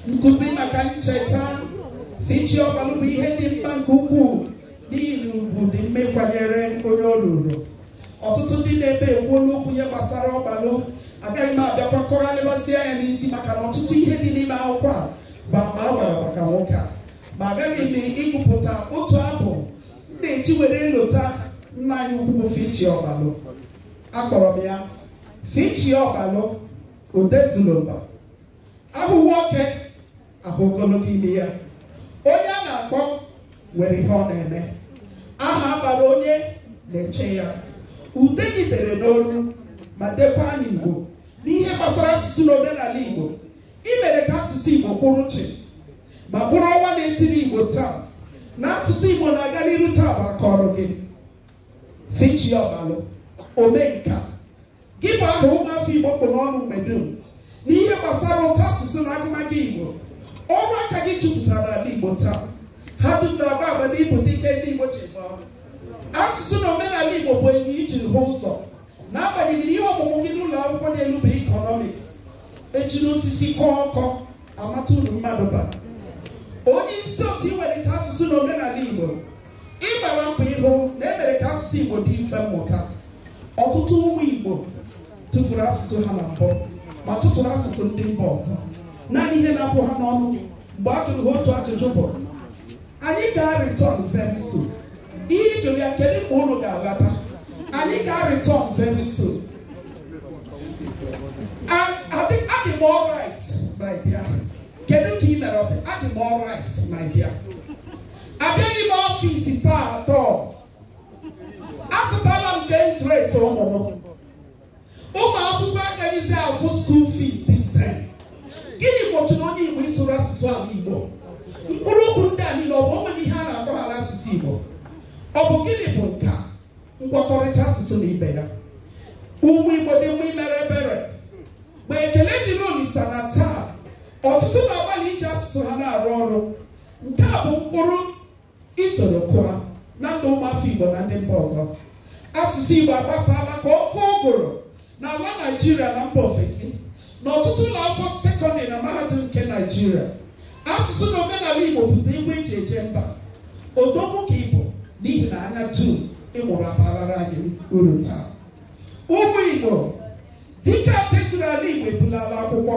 nkuzi maka ncheta fichi Ogbalu bụ ihe dị mkpa nke ukwuu n'ihi ugwu dị mma ịkwanyere onye ọlụlụ. Ọtụtụ ndị na-ebe ekwu n'okwu ihe gbasara Ogbalu agaghị m abịakwa kọgharịbasịa ya n'isi maka na ọtụtụ ihe dị n'ime akwụkwọ a bụ ama awara maka nwoke a, ma agaghị m ịgụpụta otu abụ m na-eji were lota nna anyị ukwu bụ fichi Ogbalu. Akpọrọ m ya fichi Ogbalu odezulomba, ahụ nwoke ahụ ogologo ime ya, onye a na-akpọ nwere ihe ọ na-eme, aha abalị onye na-eche ya, ude gidere n'olu ma dekwa n'Igbo n'ihe gbasara asụsụ na omenala Igbo. Imere ka asụsụ Igbo kwụrụ chi ma bụrụ ọnwa na-etiri Igbo taa, na asụsụ Igbo na-aga n'iru taa bụ aka ọrụ gị. Fichi Ogbalu omenka, gị bụ aha ụmụafọ Igbo kpụ n'ọnụ mgbe dum n'ihe gbasara ụtọ asụsụ na agụmagụ Igbo. Ọrụ aka gị jupụtara n'ala Igbo taa, ha dum na-agba agba n'Igbo dike ndị Igbo ji gba ọrụ. Asụsụ na omenala Igbo bụ enyi ijiri hụ ụzọ, n'agbanyeghị ihe ọmụmụ gị n'ụlọ akwụkwọ na-elube Economics ejiri osisi kọọ ọkọ amata uru mmadụ bara. Onye isi otu iwelite asụsụ na omenala Igbo, ịgbara mbọ ịhụ na emere ka asụsụ Igbo dị mfe mmụta. Ọtụtụ ụmụ Igbo tụfuru asụsụ ha na mbụ ma tụtụrụ asụsụ ndị mba ọzọ. Naanị ihe na-apụ ha n'ọnụ mgbe a jụrụ ha otu ajụjụ bụ, anyị ga-return very soon. Ihe jụrụ ya kedu mgbe unu ga-aghọta? Anyị ga-return very soon. Adị m all right my dear. Kedu ka ị mere ọsị? Adị m all right my dear. Abịaghị m ọfịs taa atọ. Azụtala m nke dress ụmụ m. Ụmụ akwụkwọ agaghịzi akwụ school fees this time. Gịnị gbochiri onye Igbo ịsụrụ asụsụ ala Igbo? Mkpụrụ okwu ndị a niile ọ bụ onwe ihe a na-akọghara asụsụ Igbo? Ọ bụ gịnị bụ nka ngwakọrịta asụsụ na ibe ya? Ụmụ Igbo dị mma imere ebere. Mgbe ekele dịrị Olisa na taa, ọtụtụ na-agbalị iji asụsụ ha na-arụ ọrụ. Nke a bụ mkpụrụ isoro kụọ na ndụ ụmụafọ Igbo na ndị mba ọzọ. Asụsụ Igbo agbasaala ka ọkụ ụgụrụ n'ala Naịjirịa na mba ofesi, na ọtụtụ ụlọ akwụkwọ sekọndịrị na mahadum nke Naịjirịa. Asụsụ na omenala Igbo bụzi igwe eji eje mba. Odogwu ka Igbo n'ihi na anya dum ịmụrụ abarara anyị uru taa. Ụmụ Igbo, dịka petụrụ ala Igbo ebulala akwụkwọ.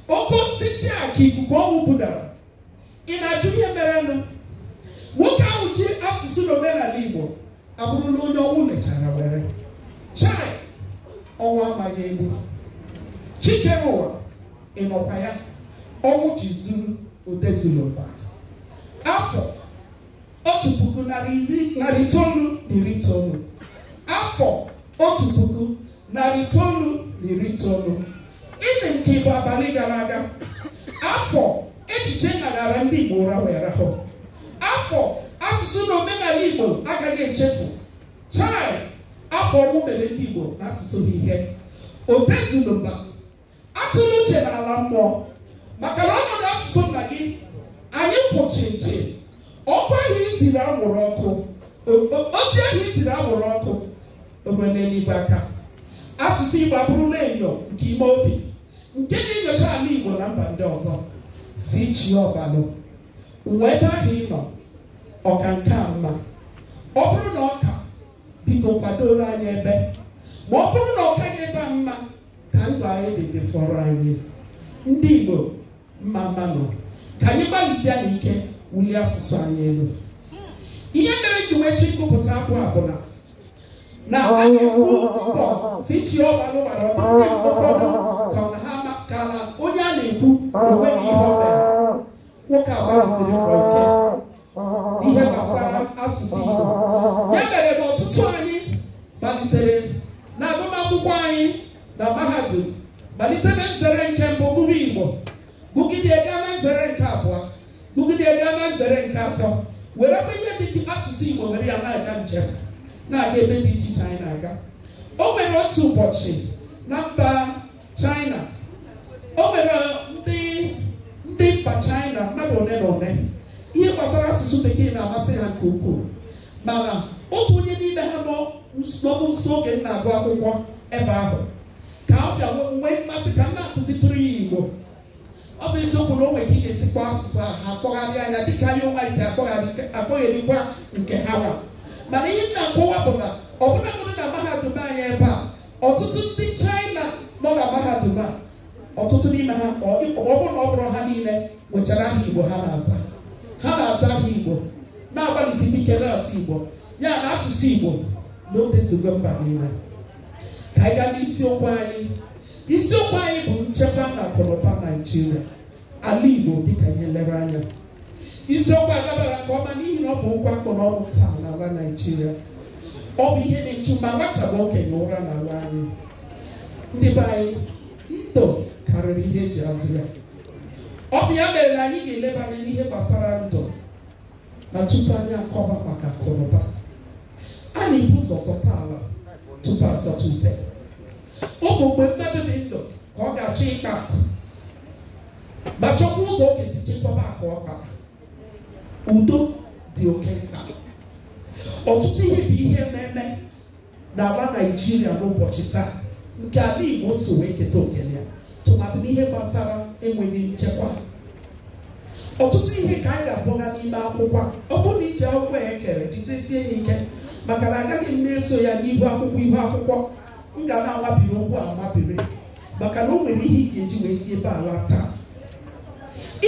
Oke osisi a ka ikuku ọnwụ budara. Ị na-ajụ ihe merenụ? Nwoke ahụ ji asụsụ na omenala Igbo abụrụla onye ọnwụ lechara were. Chai, ọnwụ amaghị egbu. Chikere ụwa ịnọkwa ya, ọnwụ ji zuru odezulomba. Afọ 1990. Afọ 1990. Ịdị nke Igbo abalị gara aga. Afọ echiche nagara ndị Igbo ụra were hụ. Afọ asụsụ na omenala Igbo agaghị echefu. Chai, afọ ọnwụ mere ndị Igbo na asụsụ ha ihe. Odezulomba, atụrụ uche n'ala mmụọ maka na ọnọdụ asụsụ nna gị anyị kwụchichi. Ọkwa ahụ iziri anwụrụ ọkụ, ozi ahụ iziri anwụrụ ọkụ ogbe n'eluigwe aka. Asụsụ Igbo abụrụla enyo nke ime obi nke na-enyocha ala Igbo na mba ndị ọzọ. Fichi Ogbalu, uwe ebe ahụ ị nọ ọka nke a mma. Ọ bụrụ na ọka, biko kwadoro anyị ebe. Ma ọ bụrụ na ọka gị ebe a mma, ka ndụ anyị dị fọrọ anyị. Ndị Igbo mma nọ, ka anyị gbalịsịa n'ike wulie asụsụ anyị elu. Ihe mere ji wee chi nkụpụta abụ a bụ na anyị ekwu mbọ Fichi Ogbalu gbara ọtụtụ ụfọdụ ka na onye a na-ekwu enweghị ihe ọ mere. Nwoke a gbalịsịrị mbọ ike ihe gbasara asụsụ Igbo. Ya mere na ọtụtụ anyị malitere na agụmakwụkwọ anyị na mahadum, malitere nzere nke mbụ gụba Igbo, gụgide gaa na nzere nke abụọ, gụgide gaa na nzere nke atọ, were ihe dị ka asụsụ Igbo were ya na-aga njem na-aga ebe dị iche iche anyị na-aga. O nwere otu ụbọchị na mba China, o nwere ndị mba China mmadụ one na one ihe gbasara asụsụ Bekee na-amasị ha nke ukwuu, mana otu onye n'ime ha n'ọbụ nso oge m na-agụ akwụkwọ ebe ahụ ka ọ bịa nwee mmasị ka m na-akụzitụrụ ya Igbo. Ọ bụ eziokwu eziokwu na o nwere ike isikwa asụsụ a ha akpọgharị anya dịka anyị onwe isi akpọgharịkwa nke ha nwa. Mana ihe nna nkọwa bụ na ọbụla bụrụ na mahadum anyị ebe a ọtụtụ ndị China nọ na mahadum a ọtụtụ n'ime ha ọ bụrụ na ọ bụrụ ha niile nwechara aha Igbo ha na-aza aha Igbo na-agbalịsi ike na-asụ Igbo ya na asụsụ Igbo n'oge nzukọ mba niile. Ka anyị gaa n'isiokwu anyị. Isiokwu anyị bụ nchekwa na akụnụba Naijiria, ala Igbo dịka ihe nlereanya. Isiokwu a dabara nke ọma n'ihi na ọ bụ ụgwọ akpọ n'ọrụ taa n'ala Naijiria. Ọ bụ ihe na-echu ma nwata ma okenye ụra n'ala anyị. Ndị be anyị, ndụ karịrị ihe eji azụ ya. Ọ bụ ya mere na anyị ga-eleba anya n'ihe gbasara ndụ ma tupu anyị akọba maka akụnụba. A na-ebu ụzọ zọta ala tupu azọta ute. Ọ bụ mgbe mmadụ dị ndụ ka ọ ga-achọ ịkpa akụ ma chọkwa ụzọ ọ ga-esi chekwaba akụ ọ kpara. Udo dị oke mkpa. Ọtụtụ ihe bụ ihe na-eme n'ala Naijiria n'ụbọchị taa nke ala Igbo so wee keta okenye ya tụmadụ n'ihe gbasara enweghị nchekwa. Ọtụtụ ihe ka anyị ga-akpọga n'ime akwụkwọ. Ọ bụrụ na iji akwụkwọ ya ekere jidesie ya ike maka na agaghị m na-eso ya n'ihu akwụkwọ m ga na-amabiri okwu amabiri maka na o nwere ihe ị ga-eji wee si ebe ala taa.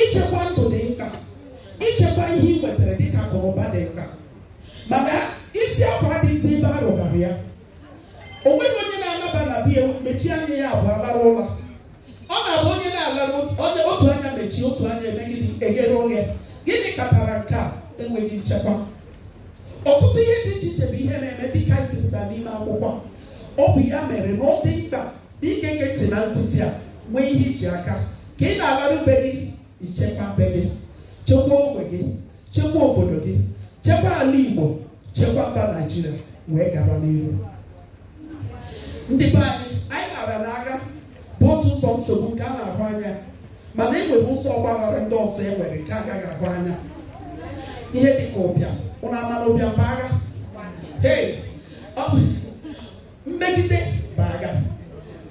Ichekwa ndụ dị mkpa. Ichekwa ihe ị nwetara dịka akụnụba dị mkpa. Mana isi akwa adịghịzi ebe a rụgara ya. O nweghị onye na-anaba na bie mechie anya ya abụọ alara ụlọ. Ọ na-abụ onye na-alara otu anya mechie otu anya eghere oghe. Gịnị kpatara nke a? Enweghị nchekwa. Ọtụtụ ihe dị iche iche bụ ihe na-eme dịka izipụta n'ime akwụkwọ. Ọ bụ ya mere na ọ dị mkpa ige ntị na nkụzi a nwee ihe iji aka ka ị na-alarube gị ichekwa be gị, chekwa ogbe gị, chekwa obodo gị, chekwa ala Igbo, chekwa mba Naijiria wee gaba n'ihu. Ndị be anyị gara n'agha bụ otu ụzọ nsogbu nke a na-ahụ anya mana enwere ụzọ ọgbaghara ndị ọzọ enwere nke agaghị ahụ anya. Ihe dịka ụbịa ụna ama na ụbịa bụ agha. Mmegide bụ agha.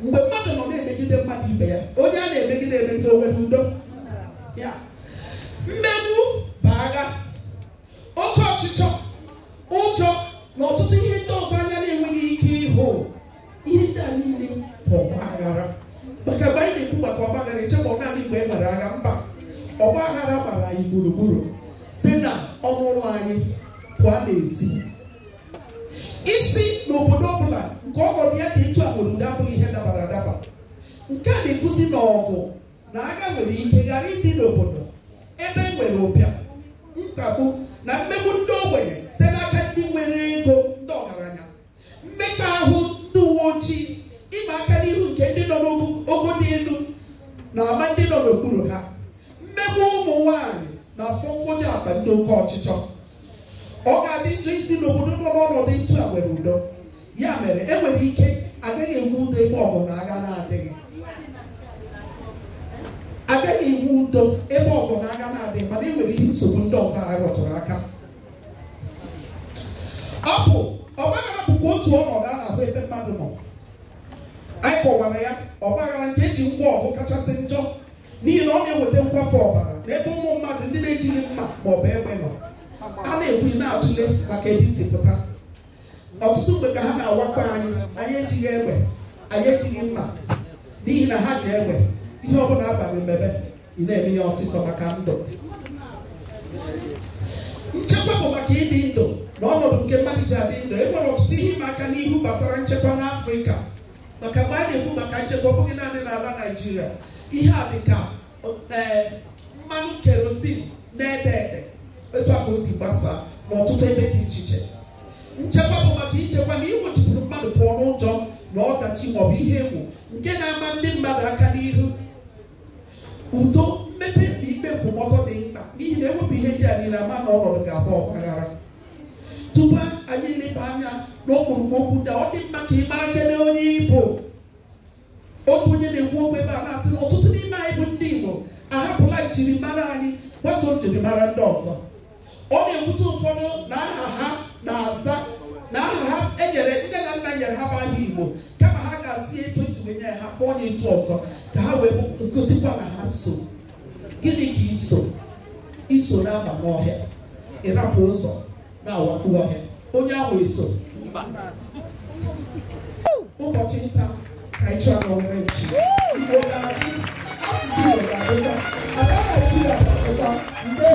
Mgbe mmadụ nọ na-emegide mmadụ ibe ya, onye a na-emegide o nwere udo ya. Mmegbu bụ agha. Oke ọchịchọ, ụjọ na ọtụtụ ihe ndị ọzọ anya na-enweghị ike ịhụ. Ihe ndị a niile bụ ọgbaghara. Maka mgbe anyị na-ekwu maka ọgbaghara echekwa ọ naanị mgbe e nwere agha. Mba, ọgbaghara gbara anyị gburugburu site na ọnụ ụlọ anyị pụọ n'ezi. Isi n'obodo ọbụla nke ọnọdụ ya dị etu a nwere udo abụghị ihe dabara adaba. Nke a na-egosi na ọgụ na agha nwere ike ghara ịdị n'obodo ebe e nwere ụbịa, mkpagbu na mmegbu ndị ogbenye site n'aka ndị nwere ego, ndị ọgaranya, mmekpa ahụ ndị uwe ojii, ịma aka n'ihu nke ndị nọ n'ogo dị elu na ama ndị nọ n'okpuru ha, mmegbu ụmụ nwaanyị na afọmfọ dị akpa ndị oke ọchịchọ. Ọ ga-adị njọ isi n'obodo nọ n'ọnọdụ ịtụ a nwere udo. Ya mere enwere ike agaghị enwe udo ebe ọgụ na agha na-adịghị. Agaghị enwe udo ebe ọgụ na agha na-adịghị mana enwere ihe nsogbu ndị ọzọ a rọtụrụ aka. Ọgbaghara bụkwa otu ọnọdụ a na-ahụ ebe mmadụ nọ. Anyị kọwara ya ọgbaghara nke eji ngwa ọgụ kachasị njọ n'ihi na ọ na-eweta nkwafe ọbara n'ebe ụmụ mmadụ ndị na-ejighị mma ma ọ bụ egbe nọ. A na-ekwu na-atụle maka ebe isi pụta. Ọtụtụ mgbe ka ha na-awakwa anyị ejighị egbe, anyị ejighị mma n'ihi na ha ji egbe. Ihe ọ bụla abalị mmebe ị na-eme ya ọsịsọ maka ndụ. Nchekwa bụ maka ịdị ndụ na ọnọdụ nke mmadụ ji adị ndụ. E nwere ọtụtụ ihe ịma aka n'ihu gbasara nchekwa n'Afrịka. Maka mgbe a na-ekwu maka nchekwa ọ bụghị naanị n'ala Naijiria. Ihe a dị ka mmanụ kerozin na-ede ede etu a ka o si gbasaa n'ọtụtụ ebe dị iche iche. Nchekwa bụ maka ichekwa na iwechipụrụ mmadụ pụọ n'ụjọ na ọdachi maọbụ ihe egwu nke na-ama ndị mmadụ aka n'ihu. Udo, mmepe na ikpe nkwụmọtọ dị mkpa n'ihi na ewepụ ihe ndị a niile ama na ọnọdụ ga-abụ ọgbaghara. Tupu anyị eleba anya n'okpurukpu okwu ndị ọ dị mma ka ị mara kene onye Igbo. Otu onye na-ekwu okwu ebe a na-asị na ọtụtụ n'ime anyị bụ ndị Igbo ahapụla njirimara anyị gbaso njirimara ndị ọzọ. Ọ na-ewute ụfọdụ na aha ha na-aza na aha ha enyere nne na nna nyere ha bụ aha Igbo kama ha ga-asị etu esi wee nye ha kpọọ onye etu ọzọ ka ha wee gosikwa na ha so. gịnị ka iso na-aba n'ọhịa ịrapụ ụzọ na-awakụ ọhịa onye ahụ eso ụbọchị nta ka ị chọọ n'onwere nchi Igbo ga-adị asụsụ Igbo ga-adịkwa ala Naịjirịa ga-adịkwa mgbe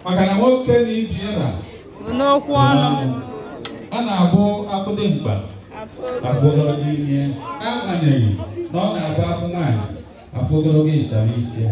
Makana nwoke na ibiera n'okwu ọnụ ọ na-abụ afọ dị mkpa afọ ogologo ime n'agbanyeghị na ọ na-abụ afọ nwaanyị afọ ogologo ịchara isi